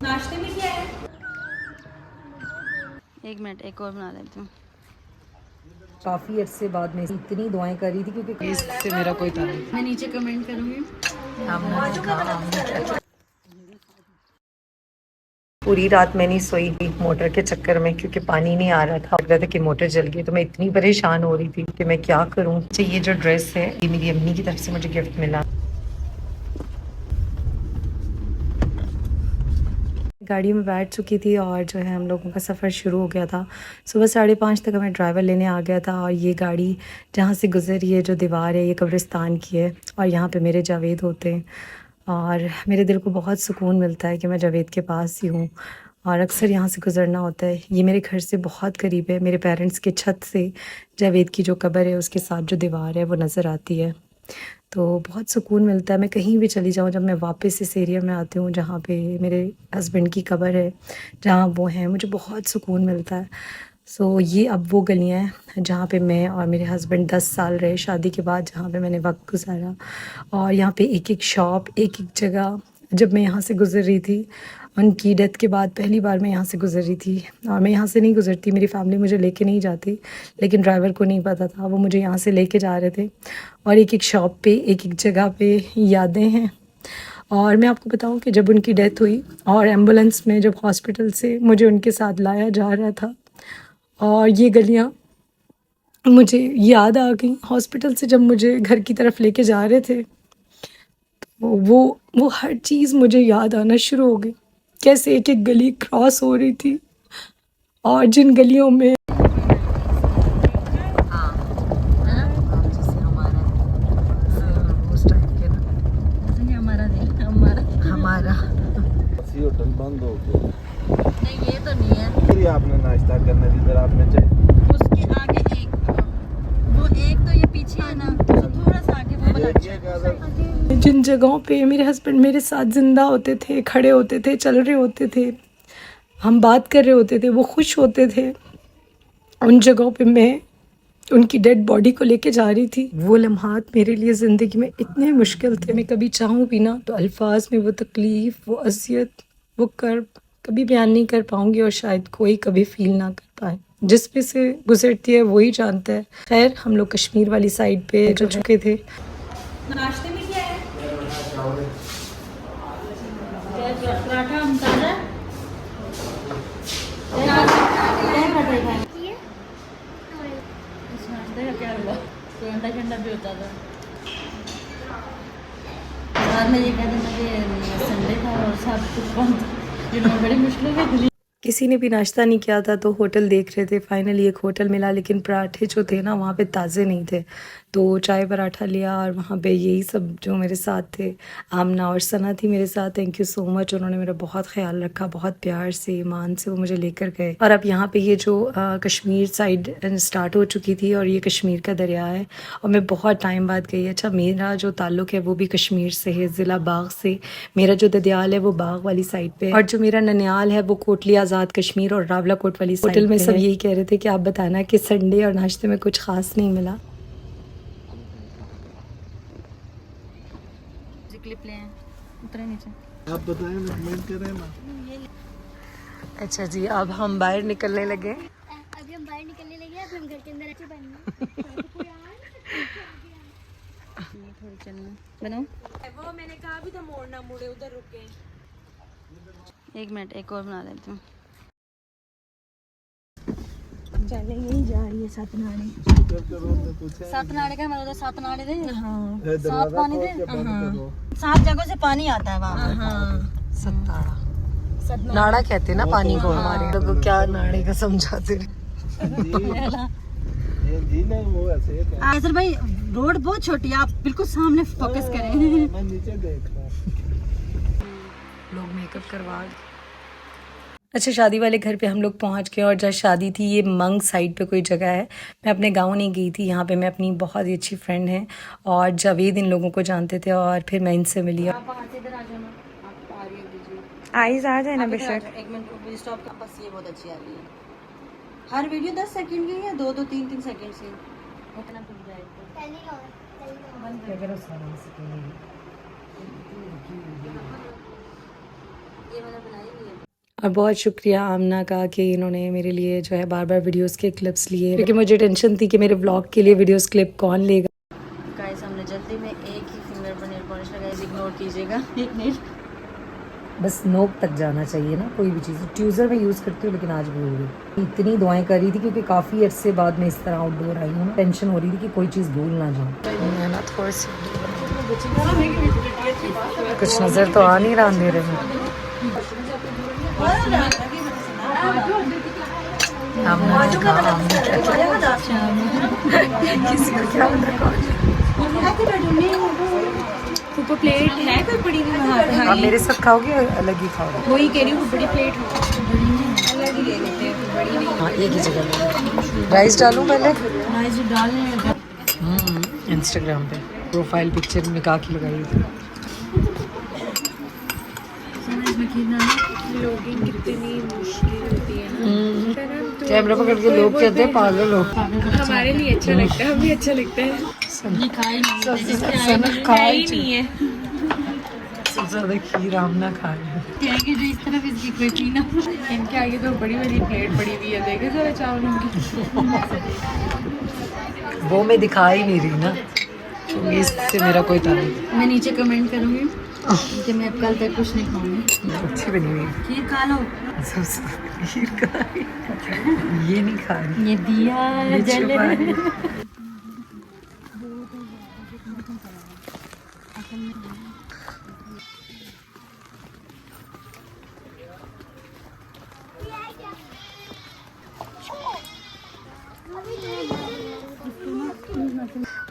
नाश्ते में क्या है? एक मिनट, एक और बना लेती हूँ। काफ़ी अरसे बाद में इतनी दुआएं कर रही थी क्योंकि इससे मेरा कोई ताल्लुक मैं नीचे कमेंट करूँगी। पूरी रात मैं नहीं सोई थी मोटर के चक्कर में क्योंकि पानी नहीं आ रहा था। लग रहा था कि मोटर जल गई, तो मैं इतनी परेशान हो रही थी कि मैं क्या करूं। अच्छा, ये जो ड्रेस है ये मेरी अम्मी की तरफ से मुझे गिफ्ट मिला। गाड़ी में बैठ चुकी थी और जो है हम लोगों का सफ़र शुरू हो गया था। सुबह 5:30 तक हमें ड्राइवर लेने आ गया था और ये गाड़ी जहाँ से गुजरी है, जो दीवार है, ये कब्रिस्तान की है और यहाँ पे मेरे जावेद होते हैं और मेरे दिल को बहुत सुकून मिलता है कि मैं जावेद के पास ही हूँ और अक्सर यहाँ से गुज़रना होता है। ये मेरे घर से बहुत करीब है। मेरे पेरेंट्स के छत से जावेद की जो कब्र है उसके साथ जो दीवार है वो नज़र आती है, तो बहुत सुकून मिलता है। मैं कहीं भी चली जाऊँ, जब मैं वापस इस एरिया में आती हूँ जहाँ पे मेरे हस्बैंड की कब्र है, जहाँ वो हैं, मुझे बहुत सुकून मिलता है। सो ये अब वो गलियाँ हैं जहाँ पे मैं और मेरे हस्बैंड 10 साल रहे शादी के बाद, जहाँ पे मैंने वक्त गुजारा। और यहाँ पे एक एक शॉप, एक एक जगह। जब मैं यहाँ से गुज़र रही थी, उनकी डेथ के बाद पहली बार मैं यहाँ से गुज़र रही थी और मैं यहाँ से नहीं गुज़रती, मेरी फैमिली मुझे लेके नहीं जाती, लेकिन ड्राइवर को नहीं पता था, वो मुझे यहाँ से लेके जा रहे थे और एक एक शॉप पे, एक एक जगह पे यादें हैं। और मैं आपको बताऊं कि जब उनकी डेथ हुई और एम्बुलेंस में जब हॉस्पिटल से मुझे उनके साथ लाया जा रहा था और ये गलियाँ मुझे याद आ गई, हॉस्पिटल से जब मुझे घर की तरफ लेके जा रहे थे, वो हर चीज़ मुझे याद आना शुरू हो गई। कैसे एक एक गली क्रॉस हो रही थी और जिन गलियों में होटल बंद हो गया। नहीं, ये तो नहीं है। फिर आपने नाश्ता करने दी, जरा आपने उसके आगे एक, वो एक तो ये पीछे है ना, तो थोड़ा सा आगे वो वाला अच्छा है। जिन जगहों पे मेरे हस्बैंड मेरे साथ जिंदा होते थे, खड़े होते थे, चल रहे होते थे, हम बात कर रहे होते थे, वो खुश होते थे, उन जगहों पे मैं उनकी डेड बॉडी को लेके जा रही थी। वो लम्हात मेरे लिए ज़िंदगी में इतने मुश्किल थे, मैं कभी चाहूँ भी ना तो अल्फाज में वो तकलीफ़, वो अज़ियत, वो कर्ब कभी बयान नहीं कर पाऊँगी और शायद कोई कभी फील ना कर पाए। जिस पे से गुजरती है वही जानता है। खैर, हम लोग कश्मीर वाली साइड पे चल चुके थे। नाश्ते में क्या है? पराठा हम ताजा क्या हुआ, कोई अंडा शंडा भी होता था। बाद में ये कह देना कि संडे था और सब कुछ बंद, जिन्होंने बड़ी मुश्किलों में खुली। किसी ने भी नाश्ता नहीं किया था तो होटल देख रहे थे। फाइनली एक होटल मिला, लेकिन पराठे जो थे ना वहाँ पे ताज़े नहीं थे, तो चाय पराठा लिया और वहाँ पे यही सब जो मेरे साथ थे, आमना और सना थी मेरे साथ। थैंक यू सो मच, उन्होंने मेरा बहुत ख्याल रखा, बहुत प्यार से, ईमान से वो मुझे लेकर गए। और अब यहाँ पे ये जो कश्मीर साइड स्टार्ट हो चुकी थी और ये कश्मीर का दरिया है और मैं बहुत टाइम बाद गई। अच्छा, मेरा जो ताल्लुक़ है वो भी कश्मीर से है, ज़िला बाग से। मेरा जो ददियाल है वो बाग वाली साइड पे और जो मेरा ननियाल है वो कोटली आज़ाद कश्मीर और रावलाकोट वाली साइड। होटल में सब यही कह रहे थे कि आप बताना कि संडे और नाश्ते में कुछ ख़ास नहीं मिला। क्लिप ले हैं, उतरे नीचे। आप बताएं ना, कमेंट करें ना। अच्छा जी, अब हम बाहर निकलने लगे। अभी हम बाहर निकलने लगे, अभी हम घर के अंदर अच्छे बनेंगे। थोड़ी चलना बनाओ। वो मैंने कहा भी था मोड़ना मुड़े, उधर रुके। एक मिनट, एक और बना लेती हूँ। चले यही जा रही है सतनाड़े। सतनाड़े का मतलब सतनाड़े दे, हाँ, साफ पानी दे, साफ जगहों से पानी आता है वहाँ। हाँ, सत्ताड़ा नाड़ा कहते हैं ना पानी को, हमारे लोग क्या नाड़े का समझाते हैं। वो ऐसे सर भाई, रोड बहुत छोटी है, आप बिल्कुल सामने फोकस करें। मैं नीचे देख रहा हूँ। लोग मेकअप करवा। अच्छा, शादी वाले घर पे हम लोग पहुंच गए और जहाँ शादी थी ये मंग साइड पे कोई जगह है। मैं अपने गांव नहीं गई थी, यहाँ पे मैं अपनी बहुत ही अच्छी फ्रेंड है और जावेद इन लोगों को जानते थे और फिर मैं इनसे मिली। आइज आ जाए ना बेशक। एक मिनट स्टॉप का, बस ये बहुत अच्छी आ रही है। हर वीडियो 10 सेकंड की है, 2-2 3-3 सेकंड से इतना टूट जाएगा। ये मैंने बनाई नहीं है। और बहुत शुक्रिया आमना का कि इन्होंने मेरे लिए जो है बार बार वीडियोस के क्लिप्स लिए, क्योंकि मुझे टेंशन थी कि मेरे व्लॉग के लिए वीडियोस क्लिप कौन लेगा। गाइस हमने जल्दी में एक ही फिंगर पर नेल पॉलिश लगाई, इग्नोर कीजिएगा। एक नेल बस नोक तक जाना चाहिए ना कोई भी चीज़। ट्यूज़र में यूज़ करती हूँ लेकिन आज भूल गई। इतनी दुआएं कर रही थी क्योंकि काफ़ी अरसे बाद मैं इस तरह आउटडोर आई हूँ ना, टेंशन हो रही थी कि कोई चीज़ भूल ना जाऊँ। मैं ना थोड़ी सी कुछ नज़र तो आ नहीं रहा अंधेरे में। किसी को क्या ऊपर प्लेट है कोई बड़ी में? आप मेरे साथ खाओगे या अलग ही खाओगे? वही कह रही हूँ, बड़ी प्लेट अलग ही ले लेते हैं, बड़ी नहीं। हाँ एक ही जगह। राइस डालूं पहले? राइस डालने इंस्टाग्राम पे प्रोफाइल पिक्चर निकाह की लगाई थी। लोगिंग कितनी मुश्किल होती है ना। कैमरा पकड़ के लोग कहते हैं पागल हो। हमारे लिए अच्छा लगता है, हमें अच्छा लगता है। खाई नहीं है सबसे ज्यादा खीर आमना खा रही है। जो इस तरफ इसकी कोई थी ना, इनके आगे तो बड़ी बड़ी प्लेट पड़ी हुई है, देखे जरा चावलों की। वो मैं दिखा ही नहीं रही ना, तो इससे मेरा कोई ताल्लुक। मैं नीचे कमेंट करूँगी कि मैं अब कल तक कुछ नहीं खाऊंगी। अच्छी बनी हुई है खीर खा लो। सबसे खीर खा रही है। ये नहीं खा रही, ये दिया ये छुपा रही है।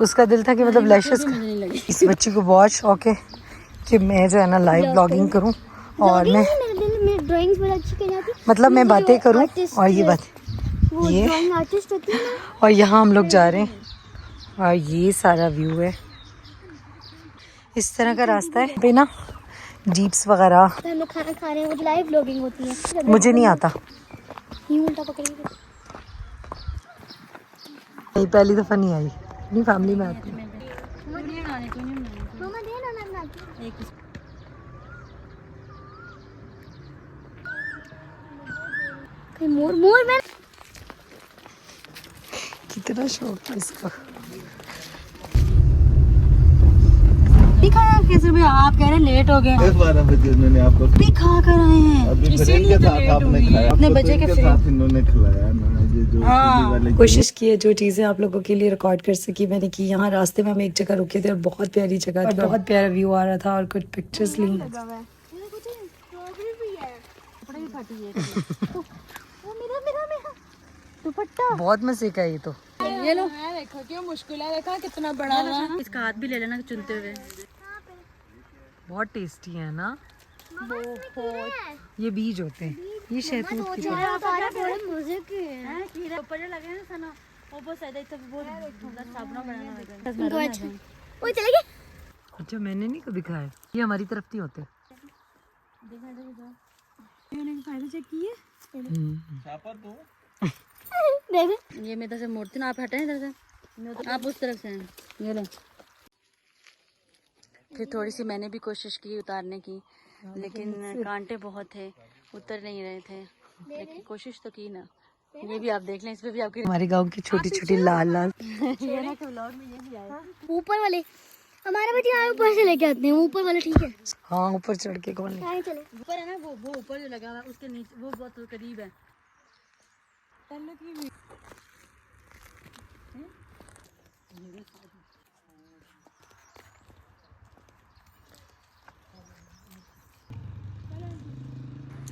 उसका दिल था कि मतलब लैशेस इस बच्ची को बहुत शौक है कि मैं जो है ना लाइव ब्लॉगिंग करूं और मैं मेरे दिल में ड्राइंग्स बड़ी अच्छी की जाती। मतलब मैं बातें करूं और ये बात वो ये ड्राइंग आर्टिस्ट होती है ना। और यहाँ हम लोग जा रहे हैं और ये सारा व्यू है। इस तरह का रास्ता है पे ना, जीप्स वगैरह। तो हम लोग खाना खा रहे हैं, वो लाइव ब्लॉगिंग होती है। मुझे नहीं आता, यूं उल्टा पकड़ेंगे। नहीं पहली दफ़ा नहीं आई, अपनी फैमिली में आती है। मामा दे ना मैं बनाती हूं। कहीं मोर मोर में कितना शौक है इसको। दिखाया कैसे भैया? आप कह रहे हैं लेट हो गए। 12 बजे उन्होंने आपको दिखा कर आए हैं। अभी ब्रेक के साथ आपने खाया। अपने बच्चे के साथ इन्होंने खिलाया ना, ये जो हाँ। वाले कोशिश की है जो चीज़ें आप लोगों के लिए रिकॉर्ड कर सकी मैंने की। यहाँ रास्ते में हम एक जगह रुके थे और बहुत प्यारी जगह और बहुत प्यारा व्यू आ रहा था और कुछ पिक्चर्स ली। दुपट्टा बहुत मजे का ये तो। ये लो। देखो क्यों मुश्किल है, देखा कितना बड़ा है। इसका हाथ भी ले लेना चुनते हुए। बहुत टेस्टी है ना। ये बीज होते हैं, ये शहतूत की तरह। सारे बड़े मजे के हैं। ऊपर जो लगे ना सना, वो बहुत ज्यादा इतना बहुत ठंडा साबुन बनाना लगा। इनको अच्छा वो चले गए। अच्छा मैंने नहीं कभी खाया, ये हमारी तरफ नहीं होते। देख ये मैं इधर से मोड़ती हूँ, आप हटे इधर से, आप उस तरफ से हैं। ये लो। फिर थोड़ी सी मैंने भी कोशिश की उतारने की, लेकिन कांटे बहुत थे, उतर नहीं रहे थे, लेकिन कोशिश तो की ना। ये भी आप देख लें, इस पे भी आपकी हमारे गांव की छोटी छोटी लाल लाल। ऊपर वाले हमारे बच्चे यहाँ ऊपर से लेके आते हैं। ऊपर वाले ठीक है। हाँ ऊपर चढ़ के कौन ले। आए चले। ऊपर है ना, वो ऊपर जो लगा हुआ है उसके नीचे, वो बहुत करीब है।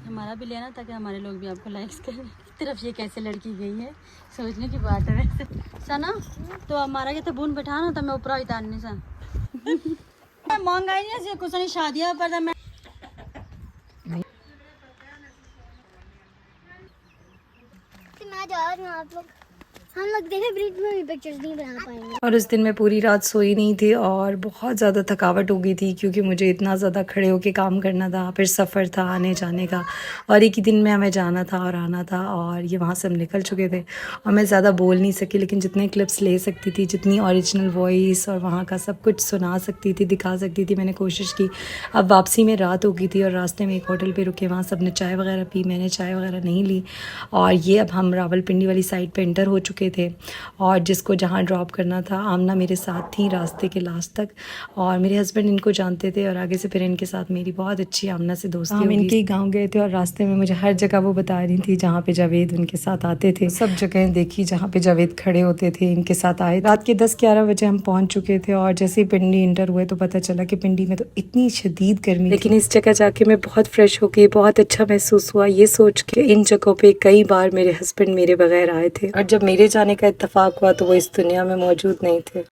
हमारा भी लेना ताकि हमारे लोग भी आपको लाइक्स करें। तरफ ये कैसे लड़की गई है, सोचने की बात है वैसे। सना तो हमारा के तो बून बैठा ना, तो मैं ऊपर उतारने सा महंगाई नहीं कुछ नहीं, शादियाँ पर मैं मैं जा रही हूँ। आप लोग हम लोग देखे ब्रिज में भी पिक्चर्स नहीं बना पाएंगे। और उस दिन मैं पूरी रात सोई नहीं थी और बहुत ज़्यादा थकावट हो गई थी क्योंकि मुझे इतना ज़्यादा खड़े होके काम करना था, फिर सफ़र था आने जाने का और एक ही दिन में हमें जाना था और आना था और ये वहाँ से हम निकल चुके थे और मैं ज़्यादा बोल नहीं सकी, लेकिन जितने क्लिप्स ले सकती थी, जितनी ओरिजिनल वॉइस और वहाँ का सब कुछ सुना सकती थी, दिखा सकती थी, मैंने कोशिश की। अब वापसी में रात हो गई थी और रास्ते में एक होटल पे रुके, वहाँ सब ने चाय वगैरह पी, मैंने चाय वगैरह नहीं ली और ये अब हम रावलपिंडी वाली साइड पे एंटर हो चुके थे और जिसको जहाँ ड्रॉप करना था आमना मेरे साथ थी रास्ते के लास्ट तक और मेरे हस्बैंड इनको जानते थे और आगे से फिर इनके साथ मेरी बहुत अच्छी आमना से दोस्ती हो गई। हम इनके गाँव गए थे और रास्ते में मुझे हर जगह वो बता रही थी जहाँ पे जावेद उनके साथ आते थे, सब जगह देखी जहाँ पे जावेद खड़े होते थे, इनके साथ आए। रात के 10-11 बजे हम पहुँच चुके थे और जैसे ही पिंडी इंटर हुए तो पता चला कि पिंडी में तो इतनी शदीद गर्मी, लेकिन इस जगह जाके मैं बहुत फ्रेश हो गई, बहुत अच्छा महसूस हुआ ये सोच के इन जगहों पे कई बार मेरे हस्बैंड मेरे बगैर आए थे और जब मेरे जाने का इत्तेफाक हुआ तो वो इस दुनिया में मौजूद नहीं थे।